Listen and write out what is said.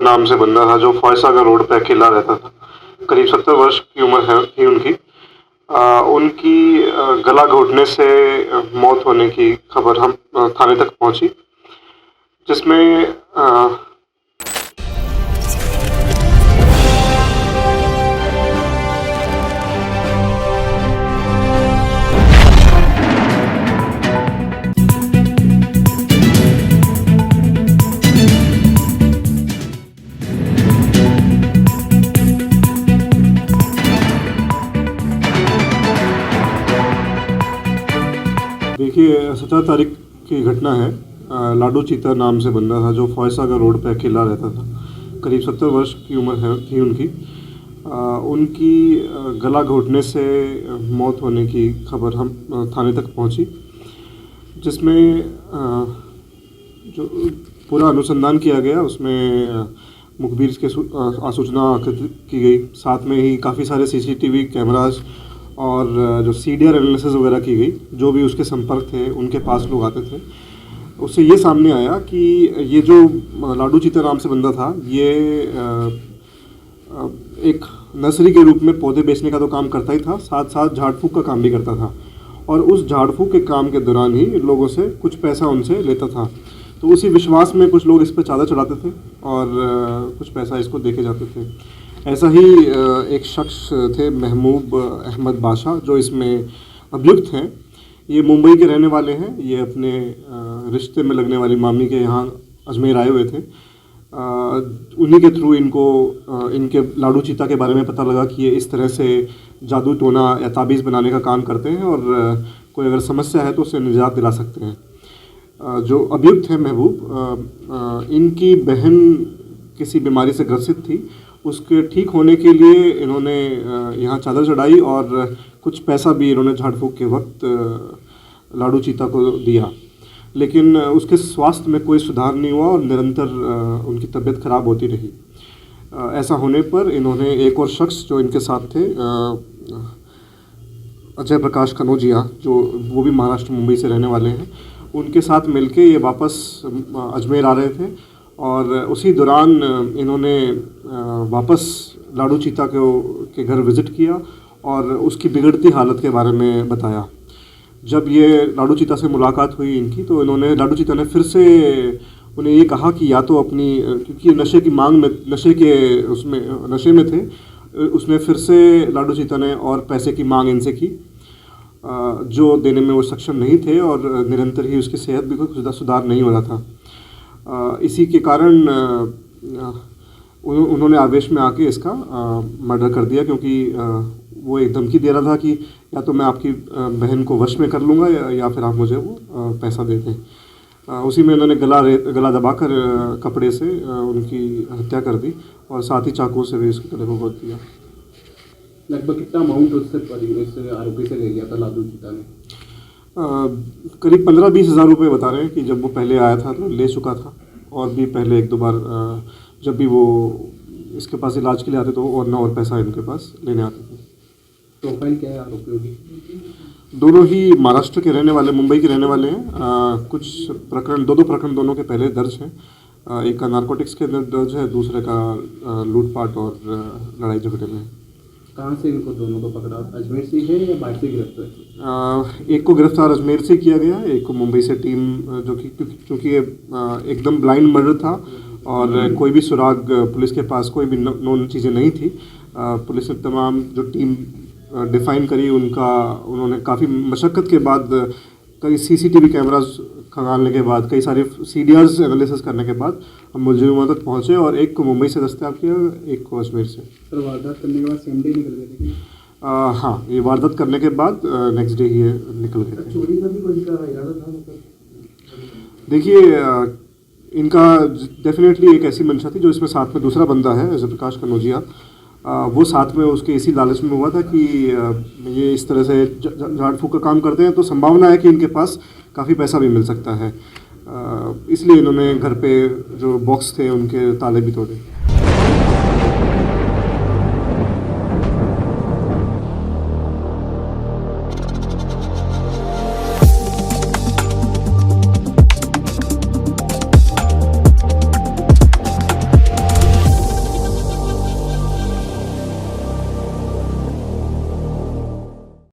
नाम से बंदा था जो फॉयसागर रोड पे अकेला रहता था। करीब 70 वर्ष की उम्र थी उनकी। उनकी गला घोटने से मौत होने की खबर हम थाने तक पहुंची, जिसमें देखिए 17 तारीख की घटना है। लाडू चीता नाम से बंदा था जो फॉयसागर रोड पे अकेला रहता था। करीब 70 वर्ष की उम्र थी उनकी। उनकी गला घोटने से मौत होने की खबर हम थाने तक पहुंची, जिसमें जो पूरा अनुसंधान किया गया उसमें मुखबिर के सूचना की गई। साथ में ही काफ़ी सारे सीसीटीवी कैमराज और जो सीडीआर एनालिसिस वगैरह की गई। जो भी उसके संपर्क थे उनके पास लोग आते थे, उससे ये सामने आया कि ये जो लाडू चीता नाम से बंदा था ये एक नर्सरी के रूप में पौधे बेचने का तो काम करता ही था, साथ साथ झाड़ फूक का काम भी करता था। और उस झाड़ फूक के काम के दौरान ही लोगों से कुछ पैसा उनसे लेता था। तो उसी विश्वास में कुछ लोग इस पर चादर चढ़ाते थे और कुछ पैसा इसको देके जाते थे। ऐसा ही एक शख्स थे महमूब अहमद बादशाह जो इसमें अभियुक्त हैं। ये मुंबई के रहने वाले हैं। ये अपने रिश्ते में लगने वाली मामी के यहाँ अजमेर आए हुए थे। उन्हीं के थ्रू इनको इनके लाडू चीता के बारे में पता लगा कि ये इस तरह से जादू टोना या ताबीज़ बनाने का काम करते हैं और कोई अगर समस्या है तो उससे निजात दिला सकते हैं। जो अभियुक्त है महबूब, इनकी बहन किसी बीमारी से ग्रसित थी। उसके ठीक होने के लिए इन्होंने यहाँ चादर चढ़ाई और कुछ पैसा भी इन्होंने झाड़ फूक के वक्त लाडू चीता को दिया, लेकिन उसके स्वास्थ्य में कोई सुधार नहीं हुआ और निरंतर उनकी तबीयत खराब होती रही। ऐसा होने पर इन्होंने एक और शख्स जो इनके साथ थे, अजय प्रकाश कनौजिया, जो वो भी महाराष्ट्र मुंबई से रहने वाले हैं, उनके साथ मिलके ये वापस अजमेर आ रहे थे। और उसी दौरान इन्होंने वापस लाडू चीता के घर विज़िट किया और उसकी बिगड़ती हालत के बारे में बताया। जब ये लाडू चीता से मुलाकात हुई इनकी, तो इन्होंने लाडू चीता ने फिर से उन्हें ये कहा कि या तो अपनी, क्योंकि नशे की मांग में नशे में थे, उसने फिर से लाडू चीता ने और पैसे की मांग इनसे की, जो देने में वो सक्षम नहीं थे और निरंतर ही उसकी सेहत भी कोई सुधार नहीं हो रहा था। इसी के कारण उन्होंने आवेश में आके इसका मर्डर कर दिया, क्योंकि वो एक धमकी दे रहा था कि या तो मैं आपकी बहन को वश में कर लूँगा या फिर आप मुझे वो पैसा दे दें। उसी में उन्होंने गला दबाकर कपड़े से उनकी हत्या कर दी और साथ ही चाकू से भी उसके गले को गोद दिया। लगभग कितना अमाउंट उससे आरोपी से ले लिया था लाडू चीता ने? करीब 15-20 हज़ार रुपये बता रहे हैं कि जब वो पहले आया था तो ले चुका था, और भी पहले 1-2 बार जब भी वो इसके पास इलाज के लिए आते तो और पैसा इनके पास लेने आते थे। प्रोफाइल क्या है आरोपियों की? दोनों ही महाराष्ट्र के रहने वाले, मुंबई के रहने वाले हैं। कुछ प्रकरण, 2 प्रकरण दोनों के पहले दर्ज हैं। एक का नारकोटिक्स के अंदर दर्ज है, दूसरे का लूटपाट और लड़ाई झगड़े में। कहाँ से इनको दोनों को पकड़ा? अजमेर से है या बाहर से गिरफ्तार? एक को गिरफ्तार अजमेर से किया गया, एक को मुंबई से टीम, जो कि क्योंकि ये एकदम ब्लाइंड मर्डर था और कोई भी सुराग पुलिस के पास, कोई भी नोन चीज़ें नहीं थी। पुलिस ने तमाम जो टीम डिफ़ाइन करी, उन्होंने काफ़ी मशक्क़त के बाद, कई सीसीटीवी कैमरास खंगालने के बाद, कई सारे सीडीआर्स एनालिसिस करने के बाद हम मुलजिमों तक पहुँचे और एक को मुंबई से दस्तयाब किया, एक को अजमेर से। तो वारदात करने के बाद सेम डे निकल गए थे? हाँ, ये वारदात करने के बाद नेक्स्ट डे ही निकल गए थे। चोरी का भी कोई इरादा था? देखिए, इनका डेफिनेटली एक ऐसी मंशा थी, जो इसमें साथ में दूसरा बंदा है अजय प्रकाश कनौजिया, वो साथ में उसके इसी लालच में हुआ था कि ये इस तरह से झाड़ फूक का काम करते हैं तो संभावना है कि इनके पास काफ़ी पैसा भी मिल सकता है। इसलिए इन्होंने घर पे जो बॉक्स थे उनके ताले भी तोड़े।